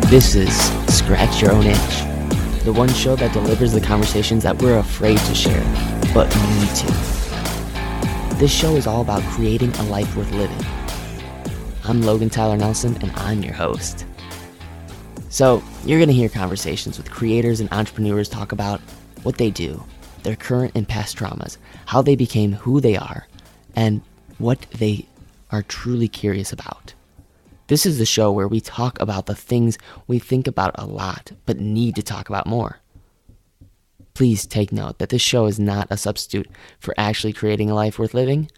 This is Scratch Your Own Itch, the one show that delivers the conversations that we're afraid to share, but need to. This show is all about creating a life worth living. I'm Logan Tyler Nelson, and I'm your host. So, you're going to hear conversations with creators and entrepreneurs talk about what they do, their current and past traumas, how they became who they are, and what they are truly curious about. This is the show where we talk about the things we think about a lot, but need to talk about more. Please take note that this show is not a substitute for actually creating a life worth living,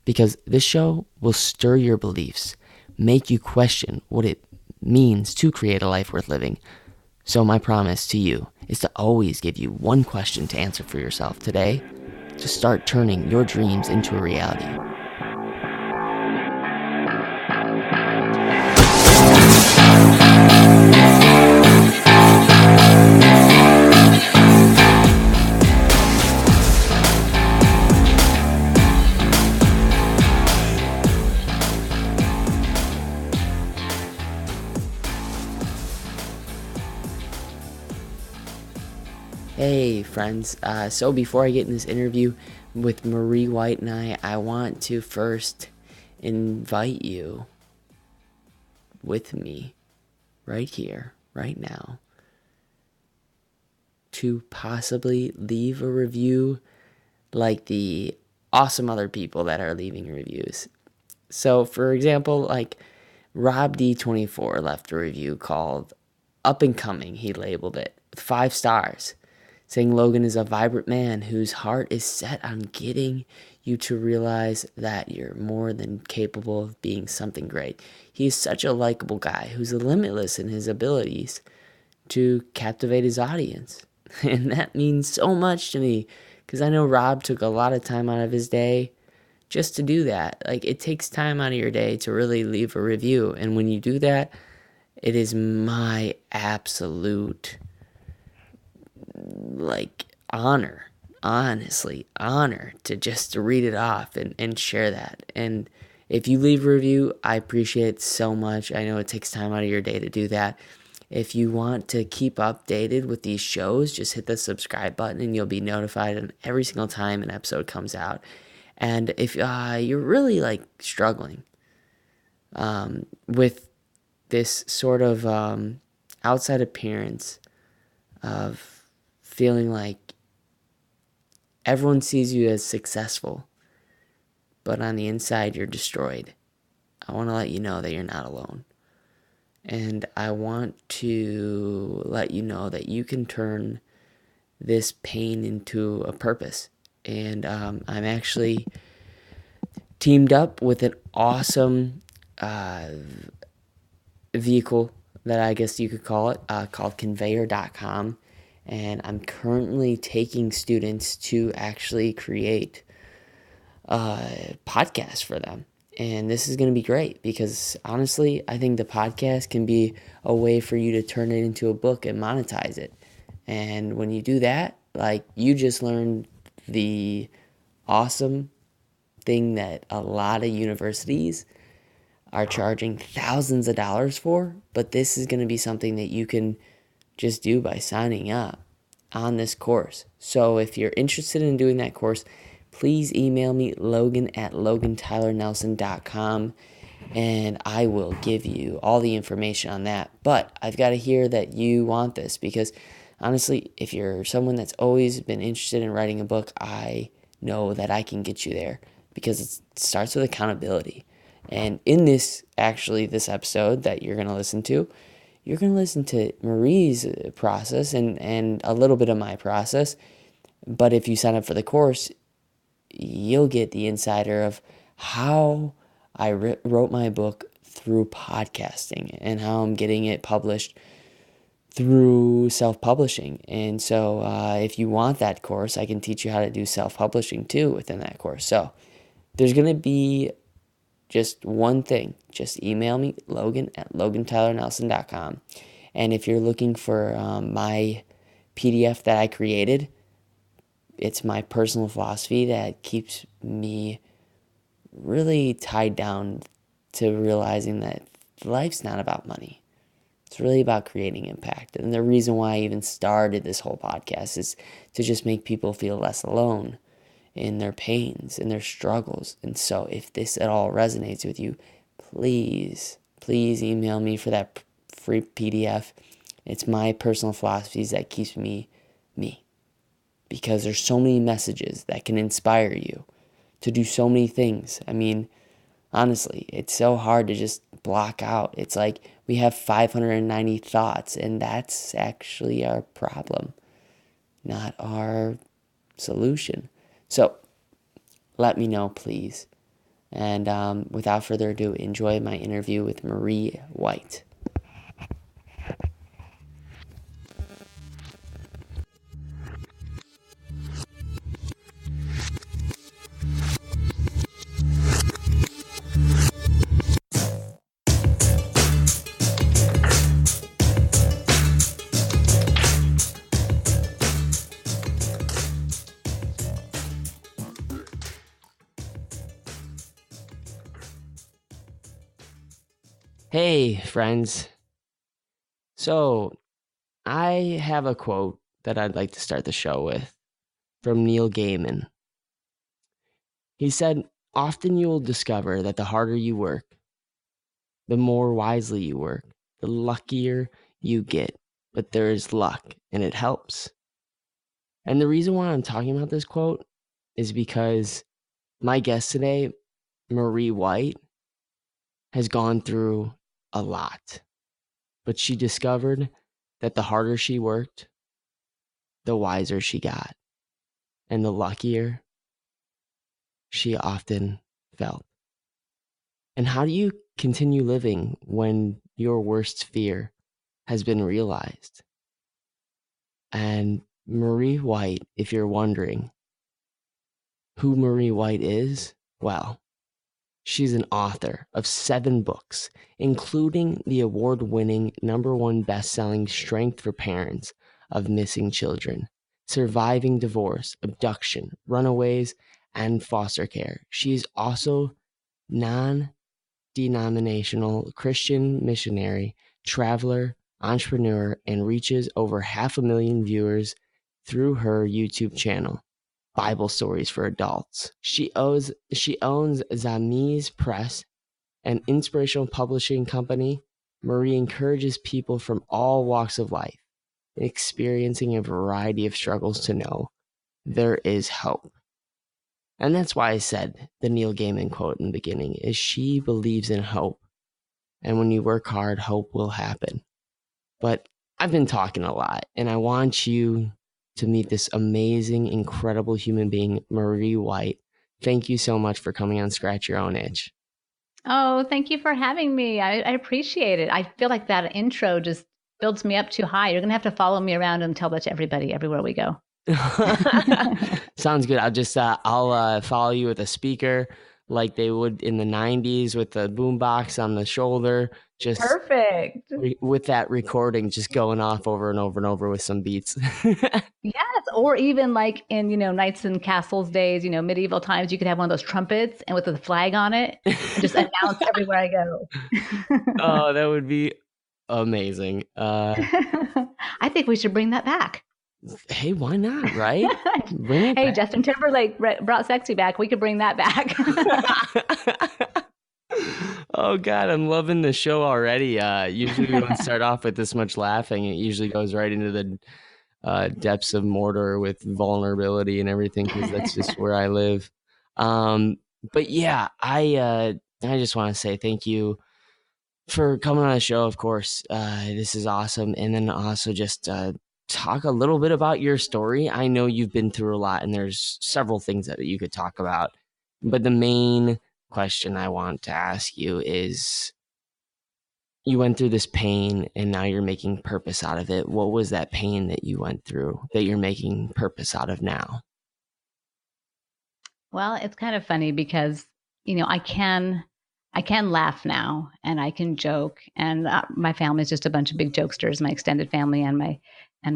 because this show will stir your beliefs, make you question what it means to create a life worth living. So my promise to you is to always give you one question to answer for yourself today to start turning your dreams into a reality. Hey friends, so before I get in this interview with Marie White and I want to first invite you with me right here, right now, to possibly leave a review like the awesome other people that are leaving reviews. So for example, like Rob D24 left a review called Up and Coming, he labeled it, with 5 stars. Saying Logan is a vibrant man whose heart is set on getting you to realize that you're more than capable of being something great. He is such a likable guy who's limitless in his abilities to captivate his audience. And that means so much to me because I know Rob took a lot of time out of his day just to do that. Like, it takes time out of your day to really leave a review. And when you do that, it is my absolute honor to just to read it off and share that. And if you leave a review, I appreciate it so much. I know it takes time out of your day to do that. If you want to keep updated with these shows, just hit the subscribe button and you'll be notified on every single time an episode comes out. And if you're really struggling with this sort of outside appearance of feeling like everyone sees you as successful, but on the inside you're destroyed, I want to let you know that you're not alone. And I want to let you know that you can turn this pain into a purpose. And I'm actually teamed up with an awesome vehicle that I guess you could call it, called conveyor.com. And I'm currently taking students to actually create a podcast for them. And this is going to be great because honestly, I think the podcast can be a way for you to turn it into a book and monetize it. And when you do that, you just learned the awesome thing that a lot of universities are charging thousands of dollars for. But this is going to be something that you can just do by signing up on this course. So if you're interested in doing that course, please email me, logan@logantylernelson.com, and I will give you all the information on that. But I've got to hear that you want this because honestly, if you're someone that's always been interested in writing a book, I know that I can get you there because it starts with accountability. And in this episode that you're going to listen to, you're going to listen to Marie's process and a little bit of my process. But if you sign up for the course, you'll get the insider of how I wrote my book through podcasting and how I'm getting it published through self-publishing. And so if you want that course, I can teach you how to do self-publishing too within that course. So there's going to be just one thing. Just email me, logan@logantylernelson.com. And if you're looking for my PDF that I created, it's my personal philosophy that keeps me really tied down to realizing that life's not about money. It's really about creating impact. And the reason why I even started this whole podcast is to just make people feel less alone in their pains and their struggles. And so if this at all resonates with you, please email me for that free PDF. It's my personal philosophies that keeps me me. Because there's so many messages that can inspire you to do so many things. I mean, honestly, it's so hard to just block out. It's like we have 590 thoughts, and that's actually our problem, not our solution. So let me know, please. And without further ado, enjoy my interview with Marie White. Hey, friends. So, I have a quote that I'd like to start the show with from Neil Gaiman. He said, "Often you will discover that the harder you work, the more wisely you work, the luckier you get. But there is luck, and it helps." And the reason why I'm talking about this quote is because my guest today, Marie White, has gone through a lot. But she discovered that the harder she worked, the wiser she got, and the luckier she often felt. And how do you continue living when your worst fear has been realized? And Marie White, if you're wondering who Marie White is, well, she's an author of 7 books, including the award-winning #1 best-selling Strength for Parents of Missing Children, Surviving Divorce, Abduction, Runaways, and Foster Care. She is also non-denominational Christian missionary, traveler, entrepreneur, and reaches over 500,000 viewers through her YouTube channel, Bible Stories for Adults. She owns Zamiz Press, an inspirational publishing company. Marie encourages people from all walks of life, experiencing a variety of struggles, to know there is hope. And that's why I said the Neil Gaiman quote in the beginning is she believes in hope. And when you work hard, hope will happen. But I've been talking a lot, and I want you to meet this amazing, incredible human being, Marie White. Thank you so much for coming on Scratch Your Own Itch. Oh, thank you for having me. I appreciate it. I feel like that intro just builds me up too high. You're going to have to follow me around and tell that to everybody everywhere we go. Sounds good. I'll follow you with a speaker like they would in the 90s with the boombox on the shoulder. Just perfect. With that recording just going off over and over and over with some beats. Yes, or even like in, Knights and Castles days, medieval times, you could have one of those trumpets and with the flag on it and just announce everywhere I go. Oh, that would be amazing. I think we should bring that back. Hey, why not, right? Hey, back. Justin Timberlake brought sexy back. We could bring that back. Oh, God, I'm loving the show already. Usually we don't start off with this much laughing. It usually goes right into the depths of Mordor with vulnerability and everything, because that's just where I live. But yeah, I just want to say thank you for coming on the show, of course. This is awesome. And then also just talk a little bit about your story. I know you've been through a lot, and there's several things that you could talk about. But the main question I want to ask you is, you went through this pain and now you're making purpose out of it. What was that pain that you went through that you're making purpose out of now? Well, it's kind of funny because, I can laugh now and I can joke, and my family is just a bunch of big jokesters, my extended family and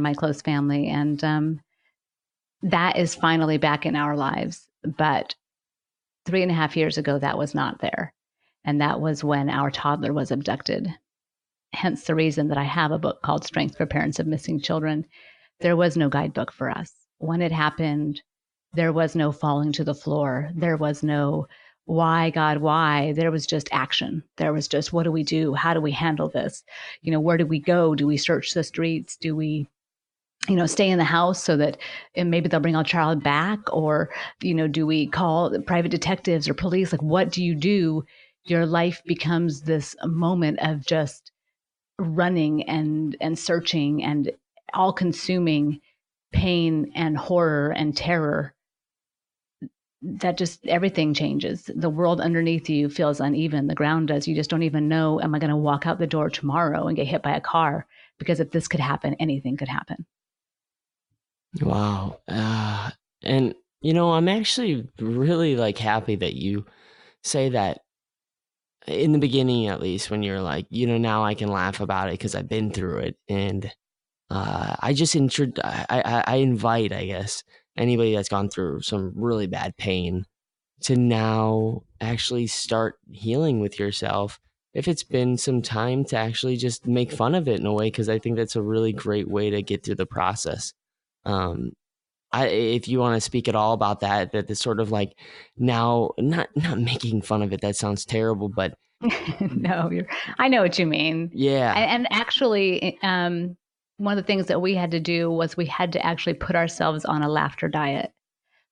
my close family. And that is finally back in our lives. But 3.5 years ago, that was not there. And that was when our toddler was abducted. hence the reason that I have a book called Strength for Parents of Missing Children. There was no guidebook for us. When it happened, there was no falling to the floor. There was no, why, God, why? There was just action. There was just, what do we do? How do we handle this? Where do we go? Do we search the streets? Do we stay in the house so that maybe they'll bring our child back? Or, do we call private detectives or police? Like, what do you do? Your life becomes this moment of just running and searching and all consuming pain and horror and terror. That just, everything changes. The world underneath you feels uneven. The ground does. You just don't even know, am I going to walk out the door tomorrow and get hit by a car? Because if this could happen, anything could happen. Wow. And, I'm actually really happy that you say that in the beginning, at least, when you're like, now I can laugh about it because I've been through it. And I just I invite, I guess, anybody that's gone through some really bad pain to now actually start healing with yourself. If it's been some time, to actually just make fun of it in a way, because I think that's a really great way to get through the process. Um, if you want to speak at all about that the sort of now, not making fun of it, that sounds terrible, but No, I know what you mean. yeah. And actually, one of the things that we had to do was we had to actually put ourselves on a laughter diet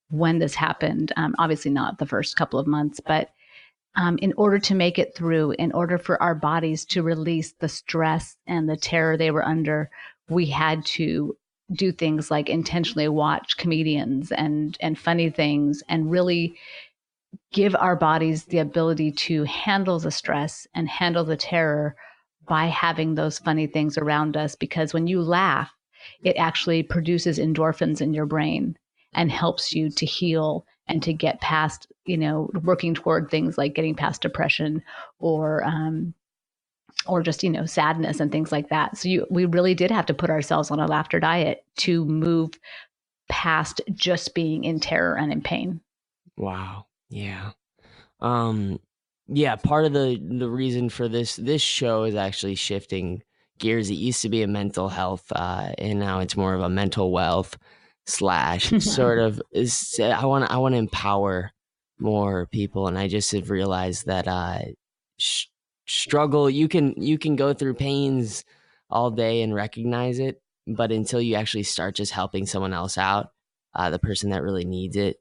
when this happened. Obviously not the first couple of months, but in order to make it through, in order for our bodies to release the stress and the terror they were under, we had to do things like intentionally watch comedians and funny things, and really give our bodies the ability to handle the stress and handle the terror by having those funny things around us. Because when you laugh, it actually produces endorphins in your brain and helps you to heal and to get past, working toward things like getting past depression or just, sadness and things like that. So we really did have to put ourselves on a laughter diet to move past just being in terror and in pain. Wow. Yeah. Yeah, part of the reason for this show is actually shifting gears. It used to be a mental health, and now it's more of a mental wealth slash sort of is. I want to empower more people, and I just have realized that struggle, you can go through pains all day and recognize it, but until you actually start just helping someone else out, the person that really needs it,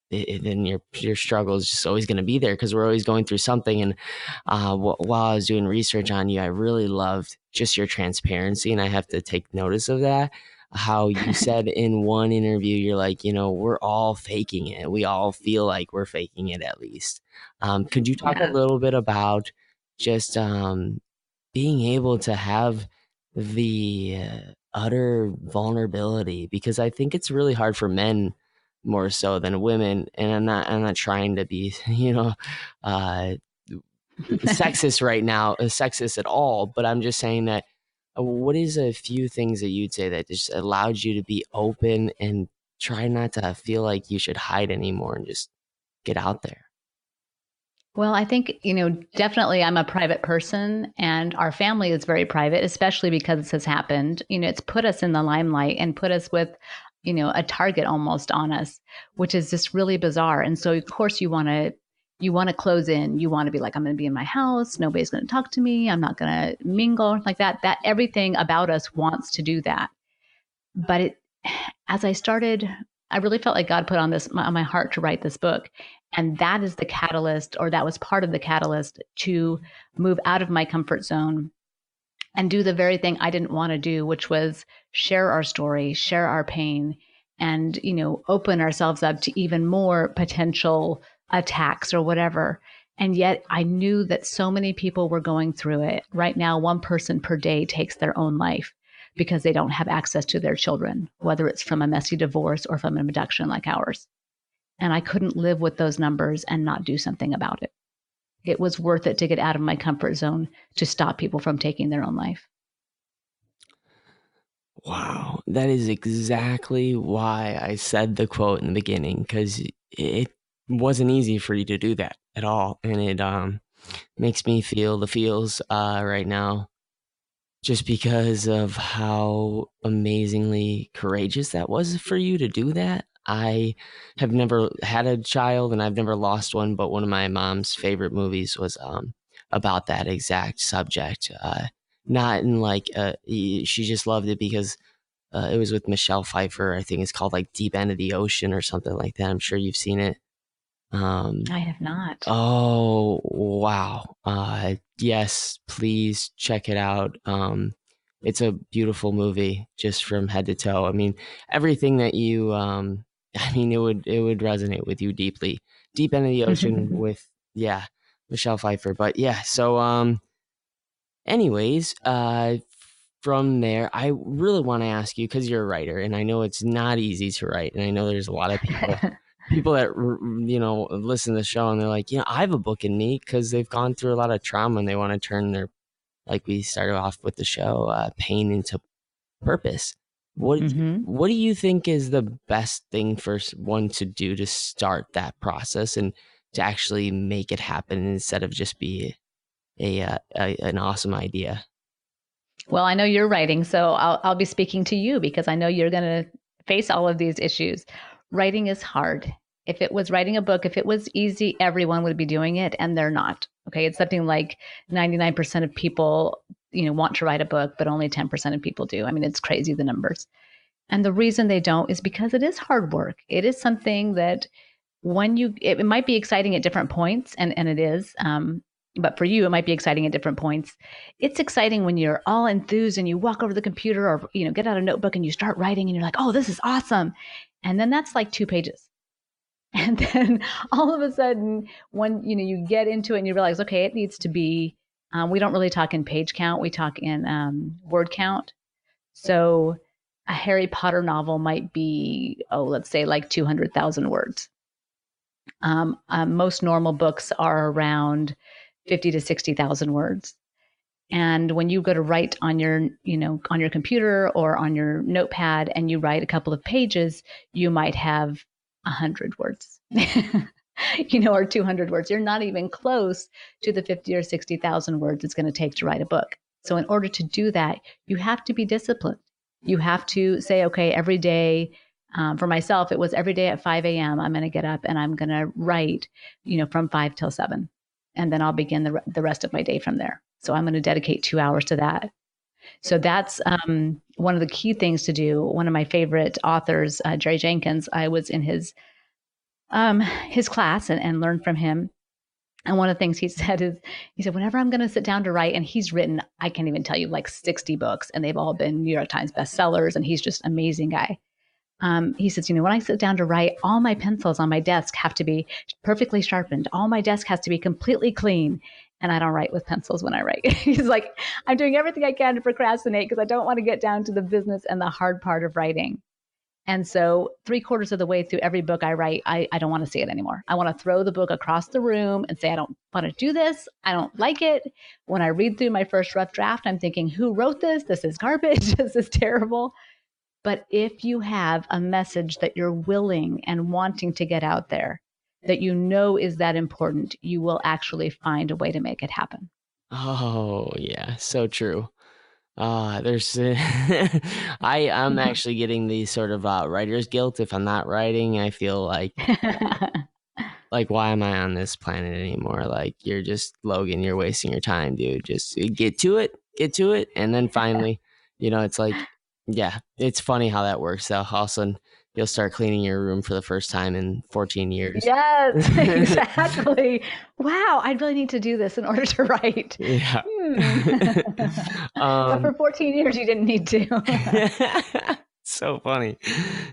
then your struggle is just always going to be there, because we're always going through something. And while I was doing research on you, I really loved just your transparency, and I have to take notice of that. How you said in one interview, you're like, we're all faking it. We all feel like we're faking it, at least. Could you talk a little bit about just being able to have the utter vulnerability? Because I think it's really hard for men more so than women. And I'm not trying to be, sexist right now, sexist at all, but I'm just saying that what is a few things that you'd say that just allowed you to be open and try not to feel like you should hide anymore and just get out there? Well, I think, definitely I'm a private person, and our family is very private, especially because this has happened. It's put us in the limelight and put us with, a target almost on us, which is just really bizarre. And so, of course, you want to close in. You want to be like, I'm going to be in my house. Nobody's going to talk to me. I'm not going to mingle like that. That everything about us wants to do that. But as I started, I really felt like God put on my heart to write this book. And that is the catalyst, or that was part of the catalyst to move out of my comfort zone and do the very thing I didn't want to do, which was share our story, share our pain, and, open ourselves up to even more potential attacks or whatever. And yet I knew that so many people were going through it. Right now, one person per day takes their own life because they don't have access to their children, whether it's from a messy divorce or from an abduction like ours. And I couldn't live with those numbers and not do something about it. It was worth it to get out of my comfort zone to stop people from taking their own life. Wow. That is exactly why I said the quote in the beginning, because it wasn't easy for you to do that at all. And makes me feel the feels right now, just because of how amazingly courageous that was for you to do that. I have never had a child and I've never lost one, but one of my mom's favorite movies was about that exact subject. Not in like she just loved it because it was with Michelle Pfeiffer. I think it's called like Deep End of the Ocean or something like that. I'm sure you've seen it. I have not. Oh, wow. Yes, please check it out. It's a beautiful movie just from head to toe. I mean, everything that you, I mean, it would resonate with you deeply. Deep End of the Ocean with, yeah, Michelle Pfeiffer. But yeah, so, anyways, from there, I really want to ask you because you're a writer, and I know it's not easy to write, and I know there's a lot of people that listen to the show and they're like, I have a book in me because they've gone through a lot of trauma and they want to turn their, like we started off with the show, pain into purpose. What hmm what do you think is the best thing for one to do to start that process and to actually make it happen instead of just be an awesome idea? Well, I know you're writing, so I'll be speaking to you because I know you're going to face all of these issues. Writing is hard. If it was writing a book, if it was easy, everyone would be doing it, and they're not. Okay, it's something like 99% of people, want to write a book, but only 10% of people do. I mean, it's crazy the numbers. And the reason they don't is because it is hard work. It is something that it might be exciting at different points, and it is. But for you, it might be exciting at different points. It's exciting when you're all enthused and you walk over to the computer or get out a notebook and you start writing and you're like, oh, this is awesome. And then that's like 2 pages. And then all of a sudden, when you get into it and you realize, okay, it needs to be. We don't really talk in page count; we talk in word count. So a Harry Potter novel might be, let's say like 200,000 words. Most normal books are around 50 to 60,000 words. And when you go to write on your, on your computer or on your notepad and you write a couple of pages, you might have 100 words, or 200 words. You're not even close to the 50 or 60,000 words it's going to take to write a book. So in order to do that, you have to be disciplined. You have to say, okay, every day, for myself, it was every day at 5 a.m. I'm going to get up and I'm going to write, from 5 till 7. And then I'll begin the rest of my day from there. So I'm going to dedicate 2 hours to that. So that's one of the key things to do. One of my favorite authors, Jerry Jenkins, I was in his class and learned from him. And one of the things he said, whenever I'm going to sit down to write, and he's written, I can't even tell you, like 60 books, and they've all been New York Times bestsellers, and he's just an amazing guy. He says, when I sit down to write, all my pencils on my desk have to be perfectly sharpened. All my desk has to be completely clean. And I don't write with pencils when I write. He's like, I'm doing everything I can to procrastinate because I don't want to get down to the business and the hard part of writing. And so 3/4 of the way through every book I write, I don't want to see it anymore. I want to throw the book across the room and say, I don't want to do this. I don't like it. When I read through my first rough draft, I'm thinking, who wrote this? This is garbage. This is terrible. But if you have a message that you're willing and wanting to get out there, that is that important, you will actually find a way to make it happen. Oh, yeah, so true. There's I'm actually getting the sort of writer's guilt if I'm not writing. I feel like why am I on this planet anymore? Like, you're just Logan, you're wasting your time, dude. Just get to it, and then finally, it's like, yeah, it's funny how that works. Though, all of a sudden, you'll start cleaning your room for the first time in 14 years. Yes, exactly. Wow, I really need to do this in order to write. Yeah. But for 14 years, you didn't need to. So funny.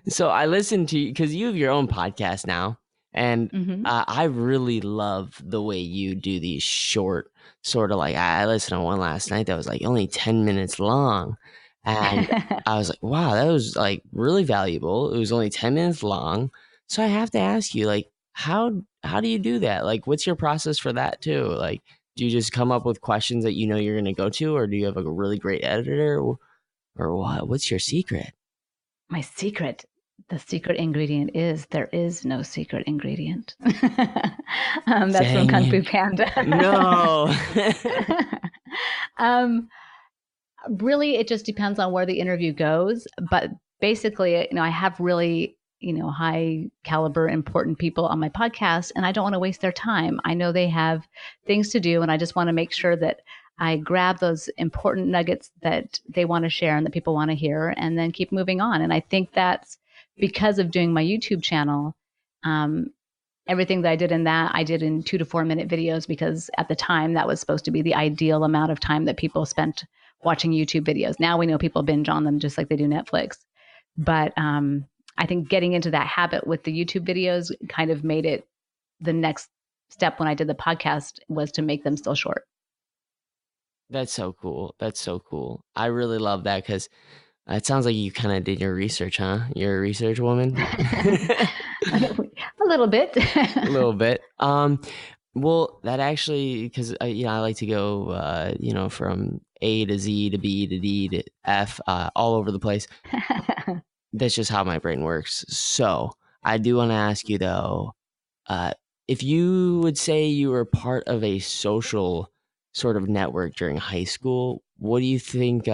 So I listened to you because you have your own podcast now. And I really love the way you do these short, sort of like, I listened to one last night that was like only 10 minutes long. And I was like, wow, that was like really valuable. It was only 10 minutes long. So I have to ask you, like, how do you do that? Like, what's your process for that too? Like, do you just come up with questions that you're going to go to, or do you have a really great editor, or what? What's your secret? My secret, The secret ingredient is there is no secret ingredient. That's from Dang Kung Fu it. Panda. No. um, Really, it just depends on where the interview goes. But basically, I have really, high caliber, important people on my podcast, and I don't want to waste their time. I know they have things to do, and I just want to make sure that I grab those important nuggets that they want to share and that people want to hear, and then keep moving on. And I think that's because of doing my YouTube channel. Um, Everything that I did in that, I did in 2 to 4 minute videos because at the time that was supposed to be the ideal amount of time that people spent watching YouTube videos. Now we know people binge on them just like they do Netflix. But I think getting into that habit with the YouTube videos kind of made it the next step when I did the podcast was to make them still short. That's so cool. That's so cool. I really love that because it sounds like you kind of did your research, huh? You're a research woman. A little bit. A little bit. Well, that actually, because I like to go, from A to Z to B to D to F, all over the place. That's just how my brain works. So I do want to ask you though, if you would say you were part of a social sort of network during high school, what do you think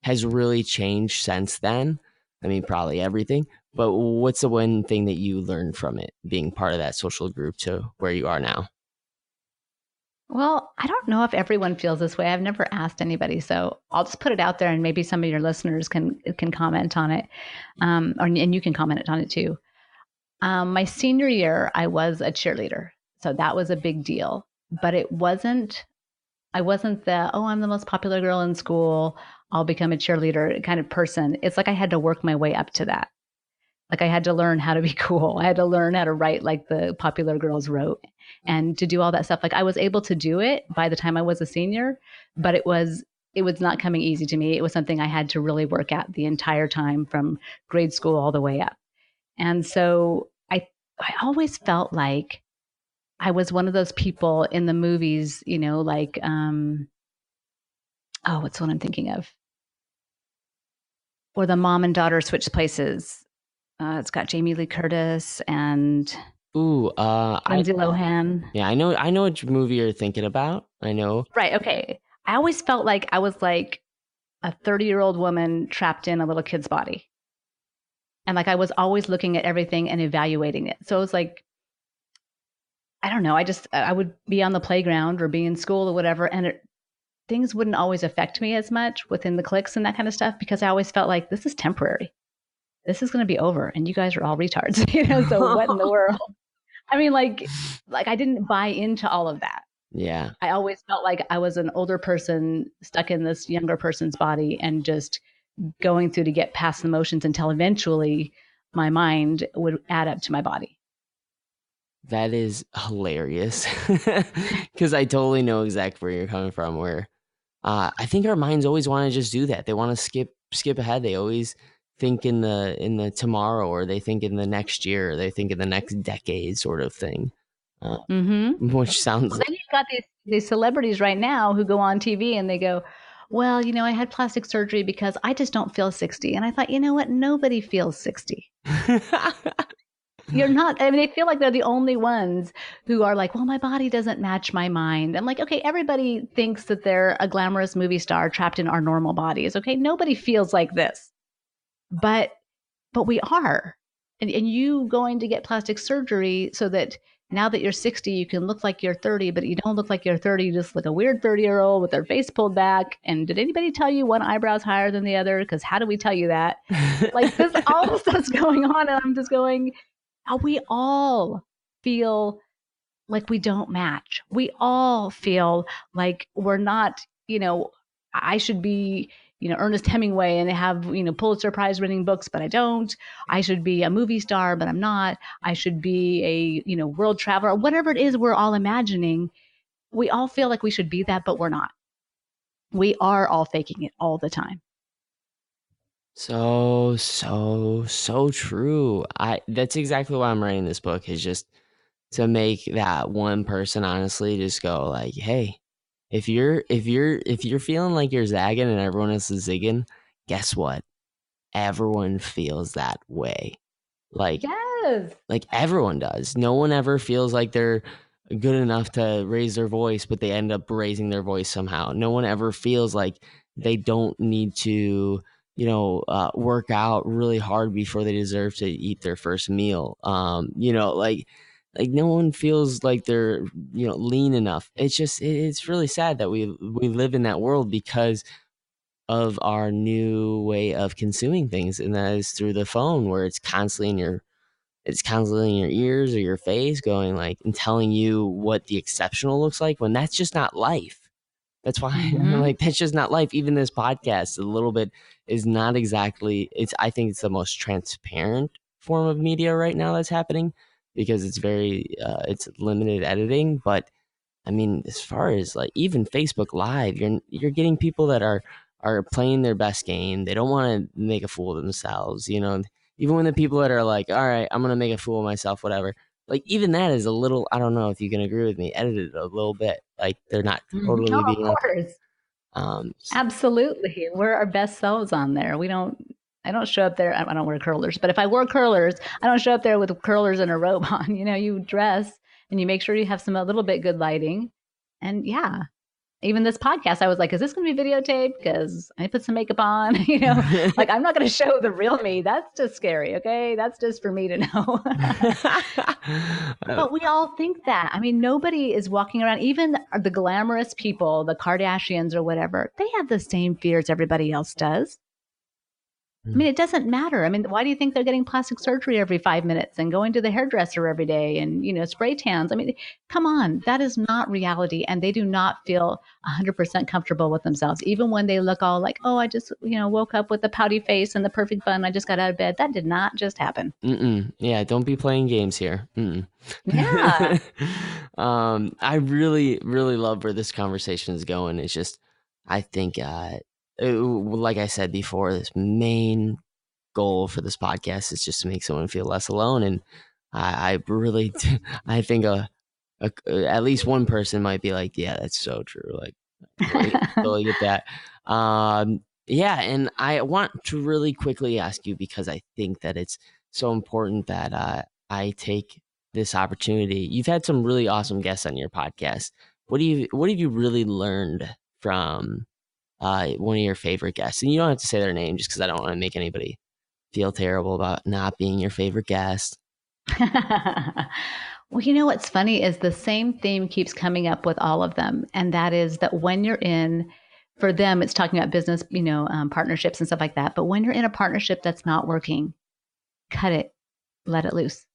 has really changed since then? I mean, probably everything, but what's the one thing that you learned from it, being part of that social group to where you are now? Well, I don't know if everyone feels this way. I've never asked anybody, so I'll just put it out there, and maybe some of your listeners can comment on it, and you can comment on it too. My senior year, I was a cheerleader, so that was a big deal. But it wasn't. I wasn't the I'm the most popular girl in school. I'll become a cheerleader kind of person. It's like I had to work my way up to that. Like I had to learn how to be cool. I had to learn how to write like the popular girls wrote and to do all that stuff. Like I was able to do it by the time I was a senior, but it was not coming easy to me. It was something I had to really work at the entire time from grade school all the way up. And so I always felt like I was one of those people in the movies, like what's the one I'm thinking of? Or the mom and daughter switch places. It's got Jamie Lee Curtis and Ooh, Lindsay Lohan. yeah, I know which movie you're thinking about. I know. Right. Okay. I always felt like I was like a 30-year-old woman trapped in a little kid's body. And like I was always looking at everything and evaluating it. So it was like, I don't know. I would be on the playground or be in school or whatever. And things wouldn't always affect me as much within the cliques and that kind of stuff because I always felt like this is temporary. This is going to be over. And you guys are all retards, so what in the world? I mean, like I didn't buy into all of that. Yeah. I always felt like I was an older person stuck in this younger person's body and just going through to get past the motions until eventually my mind would add up to my body. That is hilarious because I totally know exactly where you're coming from. Where I think our minds always want to just do that. They want to skip ahead. They always think in the tomorrow, or they think in the next year, or they think in the next decade, sort of thing. Which sounds. Well, then you've got these celebrities right now who go on TV and they go, well, I had plastic surgery because I just don't feel 60. And I thought, you know what? Nobody feels 60. You're not, I mean, they feel like they're the only ones who are like, well, my body doesn't match my mind. I'm like, okay, everybody thinks that they're a glamorous movie star trapped in our normal bodies. Okay. Nobody feels like this, but we are. And you going to get plastic surgery so that now that you're 60, you can look like you're 30, but you don't look like you're 30. You just look a weird 30-year-old with their face pulled back. And did anybody tell you one eyebrow's higher than the other? Because how do we tell you that? Like this, all this stuff's going on. And I'm just going, we all feel like we don't match. We all feel like we're not, I should be, Ernest Hemingway and have, Pulitzer Prize winning books, but I don't. I should be a movie star, but I'm not. I should be a, world traveler, whatever it is we're all imagining. We all feel like we should be that, but we're not. We are all faking it all the time. So true. That's exactly why I'm writing this book, is just to make that one person honestly just go like, hey, if you're feeling like you're zagging and everyone else is zigging, guess what? Everyone feels that way. Like Yes. like everyone does. No one ever feels like they're good enough to raise their voice, but they end up raising their voice somehow. No one ever feels like they don't need to, work out really hard before they deserve to eat their first meal. Like no one feels like they're, lean enough. It's just, it's really sad that we live in that world because of our new way of consuming things, and that is through the phone, where it's constantly in your ears or your face, going like and telling you what the exceptional looks like, when that's just not life. That's why I'm Mm-hmm. like, that's just not life. Even this podcast a little bit is not exactly, it's, I think it's the most transparent form of media right now that's happening, because it's very it's limited editing. But I mean, as far as like even Facebook Live, you're getting people that are playing their best game. They don't want to make a fool of themselves, Even when the people that are like, all right, I'm gonna make a fool of myself, whatever. Like even that is a little, I don't know if you can agree with me, edited a little bit. Like they're not Mm-hmm. totally Oh, of being course. um Absolutely. We're our best selves on there. I don't show up there. I don't wear curlers, but if I wore curlers, I don't show up there with curlers and a robe on. You dress and you make sure you have some a little bit good lighting. And yeah, even this podcast, I was like, is this going to be videotaped? Because I put some makeup on, like I'm not going to show the real me. That's just scary. Okay. That's just for me to know. uh, But we all think that. I mean, nobody is walking around, even the glamorous people, the Kardashians or whatever, they have the same fears everybody else does. I mean, it doesn't matter. I mean, why do you think they're getting plastic surgery every 5 minutes and going to the hairdresser every day and, spray tans? I mean, come on, that is not reality. And they do not feel 100% comfortable with themselves, even when they look all like, oh, I just, woke up with the pouty face and the perfect bun. I just got out of bed. That did not just happen. yeah, don't be playing games here. Yeah. I really, really love where this conversation is going. It's just, I think, like I said before, this main goal for this podcast is just to make someone feel less alone. And I really, I think at least one person might be like, yeah, that's so true. Like, totally get that. Yeah, and I want to really quickly ask you, because I think that it's so important that I take this opportunity. You've had some really awesome guests on your podcast. What have you really learned from one of your favorite guests? And you don't have to say their name, just because I don't want to make anybody feel terrible about not being your favorite guest. Well, what's funny is the same theme keeps coming up with all of them. And that is that when you're for them, it's talking about business, partnerships and stuff like that. But when you're in a partnership that's not working, cut it, let it loose.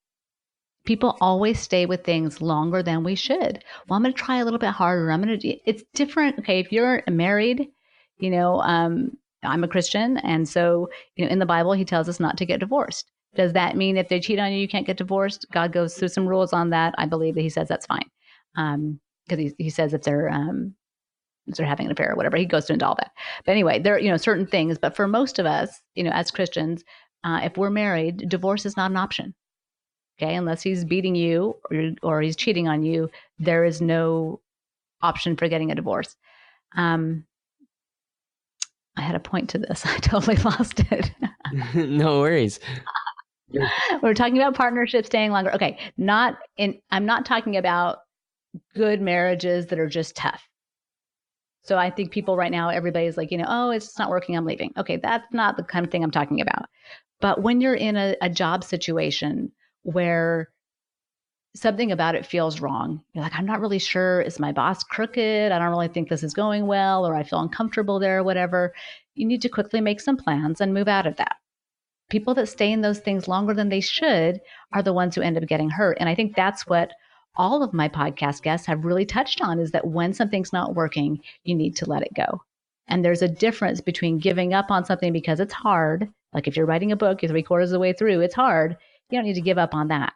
People always stay with things longer than we should. Well, I'm going to try a little bit harder. It's different. Okay. If you're married, I'm a Christian. And so, in the Bible, he tells us not to get divorced. Does that mean if they cheat on you, you can't get divorced? God goes through some rules on that. I believe that he says that's fine. Because he says if they're having an affair or whatever, he goes into all that. But anyway, there are, certain things. But for most of us, as Christians, if we're married, divorce is not an option. Okay, unless he's beating you or he's cheating on you, there is no option for getting a divorce. I had a point to this. I totally lost it. No worries. We're talking about partnerships staying longer. Okay, I'm not talking about good marriages that are just tough. So I think people right now, everybody's like, oh, it's not working, I'm leaving. Okay, that's not the kind of thing I'm talking about. But when you're in a job situation where something about it feels wrong, you're like, I'm not really sure. Is my boss crooked? I don't really think this is going well, or I feel uncomfortable there, or whatever. You need to quickly make some plans and move out of that. People that stay in those things longer than they should are the ones who end up getting hurt. And I think that's what all of my podcast guests have really touched on, is that when something's not working, you need to let it go. And there's a difference between giving up on something because it's hard. Like if you're writing a book, you're 3/4 of the way through, it's hard. You don't need to give up on that.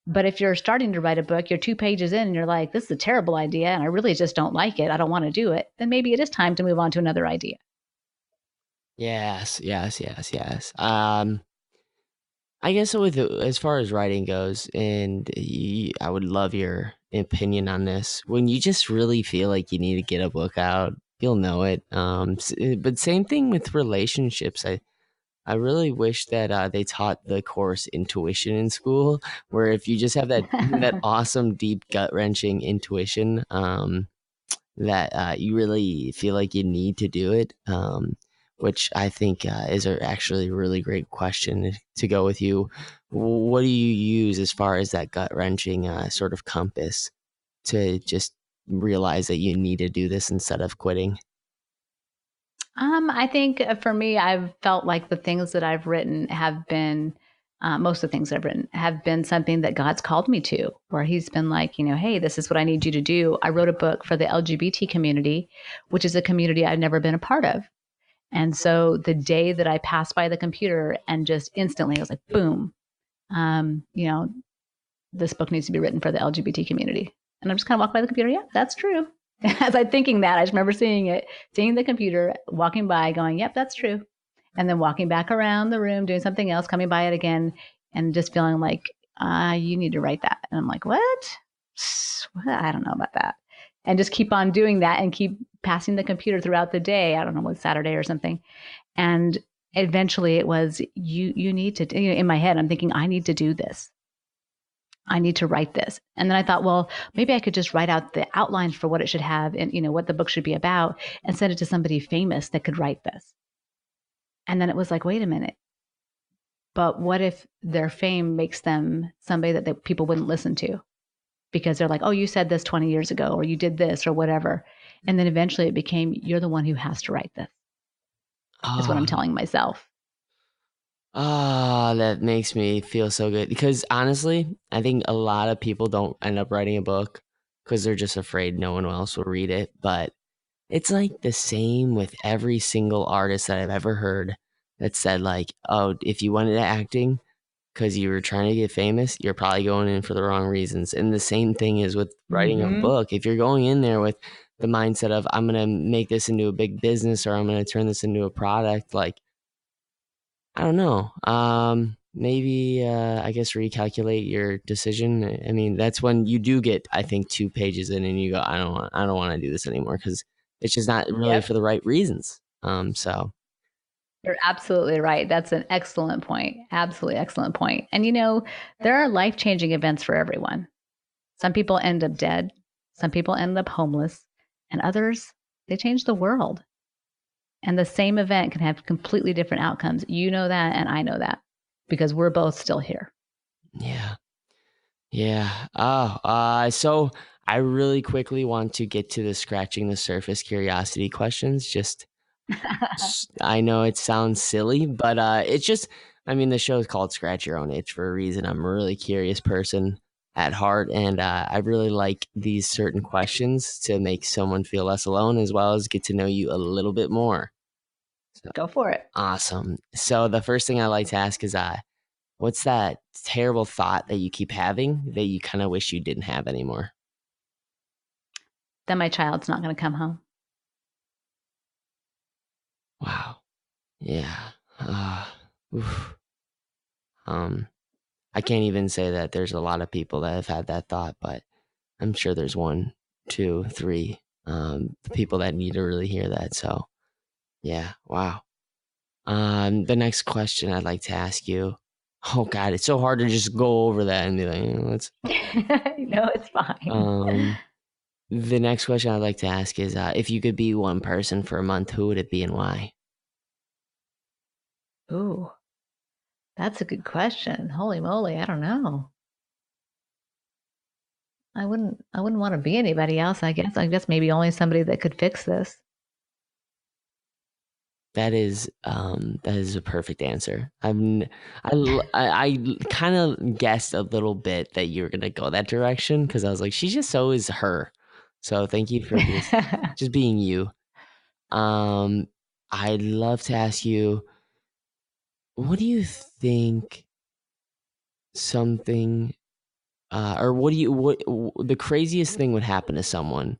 But if you're starting to write a book, you're 2 pages in and you're like, this is a terrible idea and I really just don't like it, I don't want to do it, then maybe it is time to move on to another idea. Yes, yes, yes, yes. I guess as far as writing goes, and I would love your opinion on this. When you just really feel like you need to get a book out, you'll know it. But same thing with relationships. I really wish that they taught the course intuition in school, where if you just have that awesome, deep, gut wrenching intuition, that you really feel like you need to do it, which I think is actually a really great question to go with you. What do you use as far as that gut wrenching sort of compass to just realize that you need to do this instead of quitting? I think for me, I've felt like the things that I've written have been, most of the things I've written have been something that God's called me to, where He's been like, hey, this is what I need you to do. I wrote a book for the LGBT community, which is a community I've never been a part of. And so the day that I passed by the computer and just instantly, I was like, boom, um, you know, this book needs to be written for the LGBT community. And I'm just kind of walking by the computer. Yeah, that's true. As I'm thinking that, I just remember seeing the computer, walking by, going, yep, that's true. And then walking back around the room, doing something else, coming by it again, and just feeling like, you need to write that. And I'm like, what? I don't know about that. And just keep on doing that and keep passing the computer throughout the day. I don't know, what, Saturday or something. And eventually it was, you need to, in my head, I'm thinking, I need to do this. I need to write this. And then I thought, well, maybe I could just write out the outlines for what it should have and, what the book should be about and send it to somebody famous that could write this. And then it was like, wait a minute. But what if their fame makes them somebody that people wouldn't listen to because they're like, oh, you said this 20 years ago, or you did this or whatever. And then eventually it became, you're the one who has to write this, is what I'm Ah, telling myself. that makes me feel so good because honestly, I think a lot of people don't end up writing a book because they're just afraid no one else will read it. But it's like the same with every single artist that I've ever heard that said like, "Oh, if you went into acting because you were trying to get famous, you're probably going in for the wrong reasons." And the same thing is with writing a Mm-hmm. book. If you're going in there with the mindset of I'm going to make this into a big business or I'm going to turn this into a product, like I don't know. Maybe I guess recalculate your decision. I mean, that's when you do get, I think, 2 pages in and you go, I don't want to do this anymore because it's just not really Yep. for the right reasons. So You're absolutely right. That's an excellent point. Absolutely excellent point. And there are life changing events for everyone. Some people end up dead, some people end up homeless, and others, they change the world. And the same event can have completely different outcomes. You know that, and I know that because we're both still here. yeah, yeah. Oh, so I really quickly want to get to the scratching the surface curiosity questions. Just I know it sounds silly, but it's just, I mean, the show is called Scratch Your Own Itch for a reason. I'm a really curious person at heart, and I really like these certain questions to make someone feel less alone as well as get to know you a little bit more. So, Go for it. awesome. So, the first thing I like to ask is what's that terrible thought that you keep having that you kind of wish you didn't have anymore? Then my child's not going to come home. Wow. Yeah. Oof. Um, I can't even say that there's a lot of people that have had that thought, but I'm sure there's one, two, three people that need to really hear that. So, yeah, wow. The next question I'd like to ask you. Oh God, it's so hard to just go over that and be like, let's. No, it's fine. Um, the next question I'd like to ask is, if you could be one person for a month, who would it be and why? Ooh, that's a good question. Holy moly, I don't know. I wouldn't want to be anybody else, I guess. I guess maybe only somebody that could fix this. That is a perfect answer. I kind of guessed a little bit that you were gonna go that direction because I was like, she's just so is her. So thank you for just being you. Um, I'd love to ask you, what do you think something or what do you the craziest thing would happen to someone?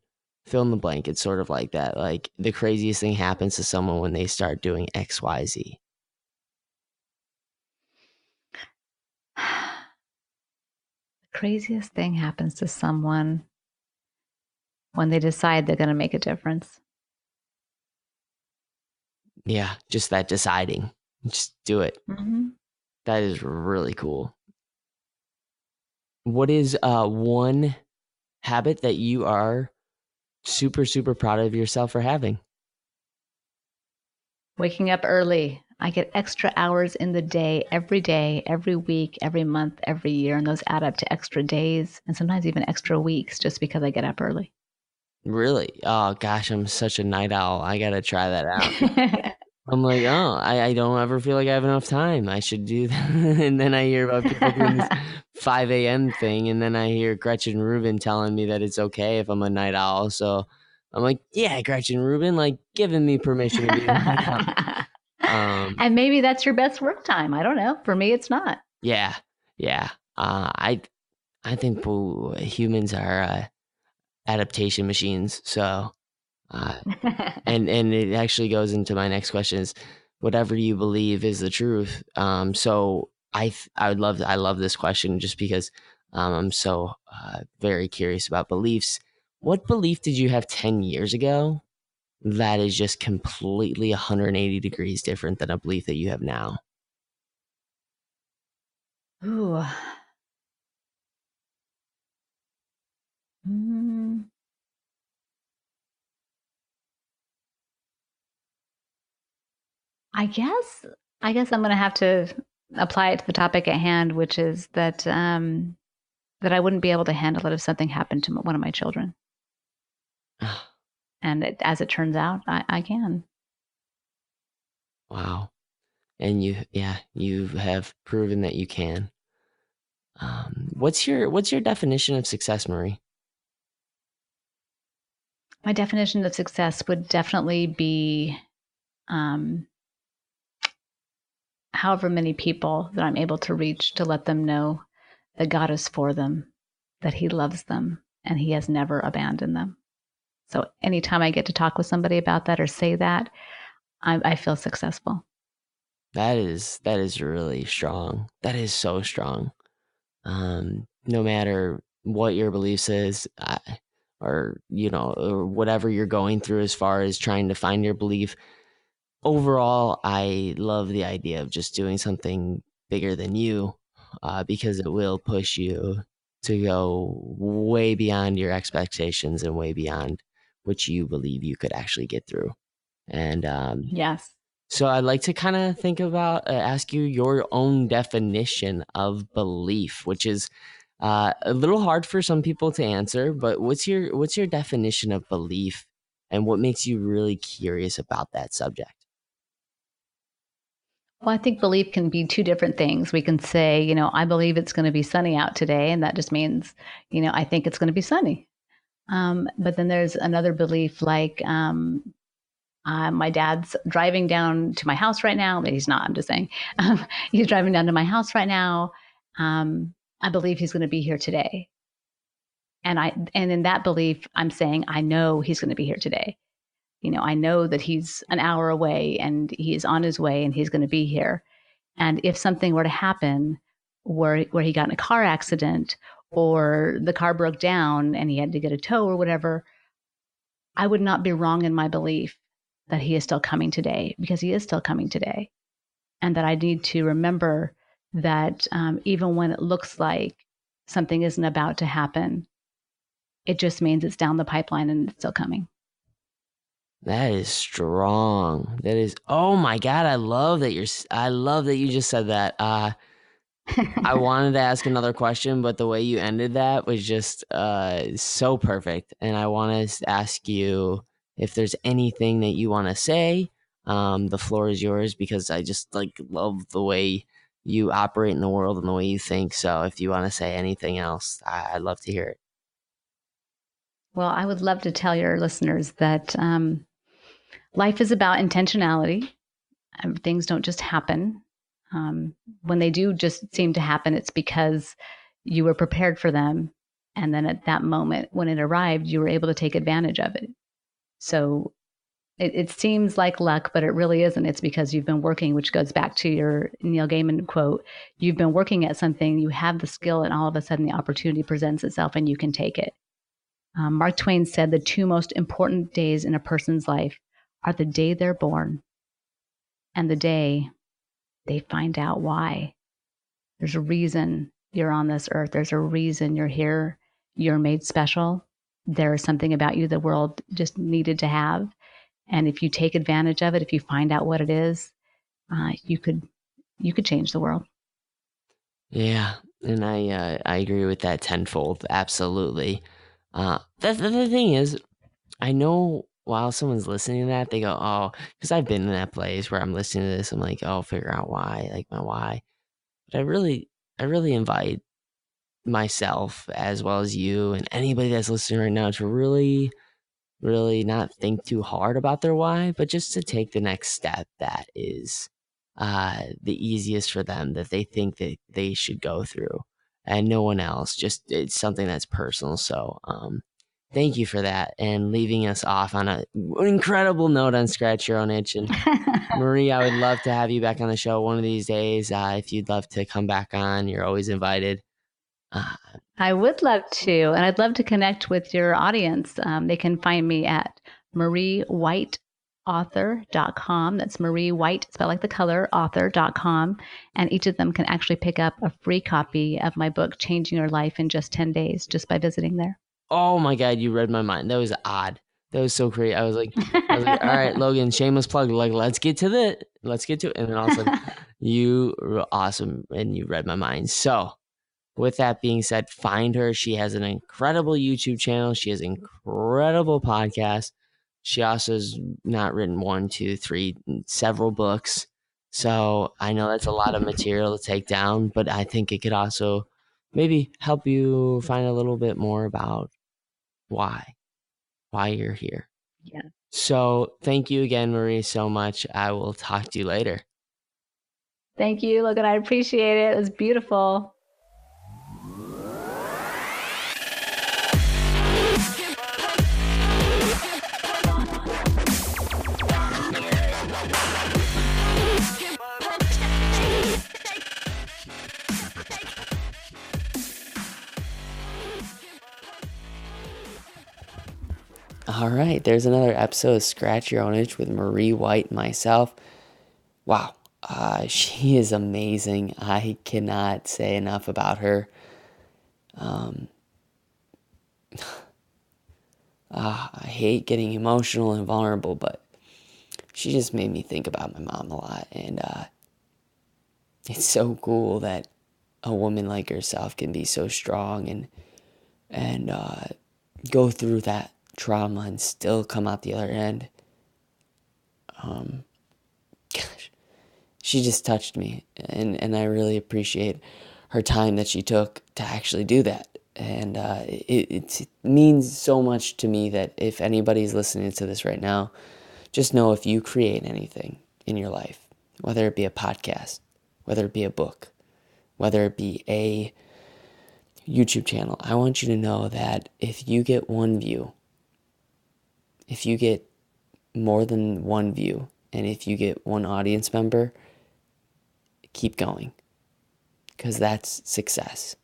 Fill in the blank. It's sort of like that. Like the craziest thing happens to someone when they start doing XYZ. The craziest thing happens to someone when they decide they're going to make a difference. Yeah, just that deciding. Just do it. Mm-hmm. That is really cool. What is one habit that you are super, super proud of yourself for having? Waking up early. I get extra hours in the day, every week, every month, every year, and those add up to extra days and sometimes even extra weeks just because I get up early. Really? Oh gosh, I'm such a night owl. I gotta try that out. I'm like, oh, I don't ever feel like I have enough time. I should do that. And then I hear about people doing this 5 a.m. thing, and then I hear Gretchen Rubin telling me that it's okay if I'm a night owl. So I'm like, yeah, Gretchen Rubin, like giving me permission to be a night owl. And maybe that's your best work time. I don't know. For me, it's not. Yeah, yeah. I think humans are adaptation machines. So, and it actually goes into my next question is whatever you believe is the truth. So I love this question just because I'm so very curious about beliefs. What belief did you have 10 years ago that is just completely 180 degrees different than a belief that you have now? Ooh. Mm, I guess I'm going to have to apply it to the topic at hand, which is that that I wouldn't be able to handle it if something happened to one of my children. And as it turns out, I can. Wow. And you have proven that you can. What's your definition of success, Marie? My definition of success would definitely be um, however many people that I'm able to reach to let them know that God is for them, that He loves them, and He has never abandoned them. So anytime I get to talk with somebody about that or say that, I feel successful. That is really strong. That is so strong. No matter what your beliefs is, or or whatever you're going through as far as trying to find your belief. Overall, I love the idea of just doing something bigger than you, because it will push you to go way beyond your expectations and way beyond what you believe you could actually get through. And Yes. so I'd like to kind of think about, ask you your own definition of belief, which is a little hard for some people to answer. But what's your definition of belief, and what makes you really curious about that subject? Well, I think belief can be two different things. We can say, I believe it's going to be sunny out today, and that just means, I think it's going to be sunny. But then there's another belief like my dad's driving down to my house right now, but he's not. I'm just saying he's driving down to my house right now. I believe he's going to be here today, and in that belief, I'm saying I know he's going to be here today. I know that he's an hour away and he's on his way and he's going to be here. And if something were to happen where he got in a car accident or the car broke down and he had to get a tow or whatever, I would not be wrong in my belief that he is still coming today, because he is still coming today. And that I need to remember that even when it looks like something isn't about to happen, it just means it's down the pipeline and it's still coming. That is strong. That is, oh my God, I love that you just said that. I wanted to ask another question, but the way you ended that was just so perfect. And I want to ask you if there's anything that you want to say. The floor is yours, because I just love the way you operate in the world and the way you think. So if you want to say anything else, I'd love to hear it. Well, I would love to tell your listeners that life is about intentionality. Things don't just happen. When they do just seem to happen, it's because you were prepared for them. And then at that moment, when it arrived, you were able to take advantage of it. So it seems like luck, but it really isn't. It's because you've been working, which goes back to your Neil Gaiman quote. You've been working at something, you have the skill, and all of a sudden the opportunity presents itself and you can take it. Mark Twain said the two most important days in a person's life are the day they're born and the day they find out why. There's a reason you're on this earth. There's a reason you're here. You're made special. There's something about you the world just needed to have. And if you take advantage of it, if you find out what it is, you could change the world. Yeah, and I agree with that tenfold. Absolutely. The thing is, I know while someone's listening to that, they go, "Oh," because I've been in that place where I'm listening to this. I'm like, "Oh, figure out why, like my why." But I really invite myself as well as you and anybody that's listening right now to really not think too hard about their why, but just to take the next step that is the easiest for them, that they think that they should go through, and no one else. Just it's something that's personal. So, thank you for that and leaving us off on an incredible note on Scratch Your Own Itch. And Marie, I would love to have you back on the show one of these days. If you'd love to come back on, you're always invited. I would love to, and I'd love to connect with your audience. They can find me at mariewhiteauthor.com. That's Marie White, spelled like the color, author.com. And each of them can actually pick up a free copy of my book, Changing Your Life in Just 10 Days, just by visiting there. Oh my God, you read my mind. That was odd. That was so great. I was like, all right, Logan, shameless plug. Like, let's get to it. And then all of a sudden, you were awesome and you read my mind. So, with that being said, find her. She has an incredible YouTube channel. She has an incredible podcast. She also has not written 1, 2, 3, several books. So I know that's a lot of material to take down, but I think it could also maybe help you find a little bit more about why you're here. Yeah. So thank you again, Marie, so much. I will talk to you later. Thank you, Logan. I appreciate it. It was beautiful. All right, there's another episode of Scratch Your Own Itch with Marie White and myself. Wow, she is amazing. I cannot say enough about her. I hate getting emotional and vulnerable, but she just made me think about my mom a lot. And it's so cool that a woman like herself can be so strong and go through that trauma and still come out the other end. Gosh, she just touched me, and I really appreciate her time that she took to actually do that. And it means so much to me that if anybody's listening to this right now, just know if you create anything in your life, whether it be a podcast, whether it be a book, whether it be a YouTube channel, I want you to know that if you get one view, if you get more than one view, and if you get one audience member, keep going. Because that's success,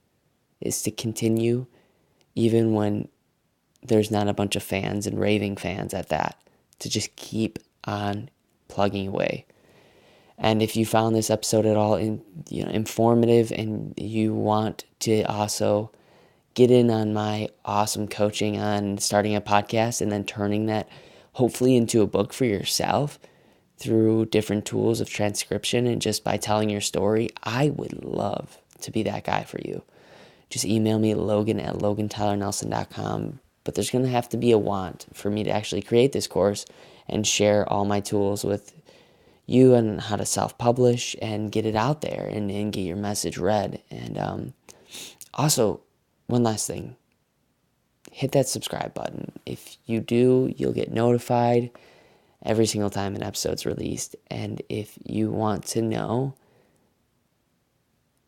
is to continue even when there's not a bunch of fans and raving fans at that, to just keep on plugging away. And if you found this episode at all informative and you want to also get in on my awesome coaching on starting a podcast and then turning that hopefully into a book for yourself through different tools of transcription and just by telling your story, I would love to be that guy for you. Just email me at logan@logantylernelson.com. But there's going to have to be a want for me to actually create this course and share all my tools with you on how to self-publish and get it out there and get your message read. And also, one last thing, hit that subscribe button. If you do, you'll get notified every single time an episode's released. And if you want to know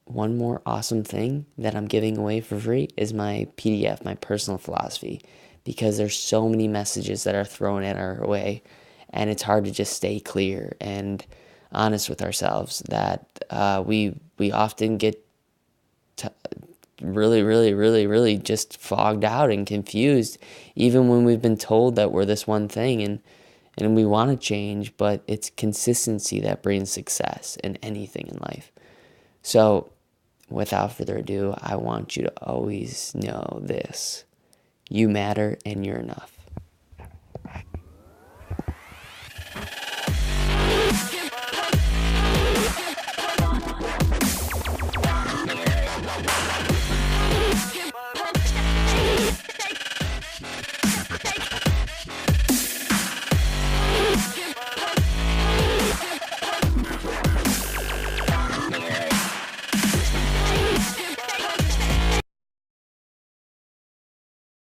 one more awesome thing that I'm giving away for free is my PDF, my personal philosophy, because there's so many messages that are thrown at our way, and it's hard to just stay clear and honest with ourselves that we often get really just fogged out and confused, even when we've been told that we're this one thing. And we want to change, but it's consistency that brings success in anything in life. So, without further ado, I want you to always know this. You matter and you're enough.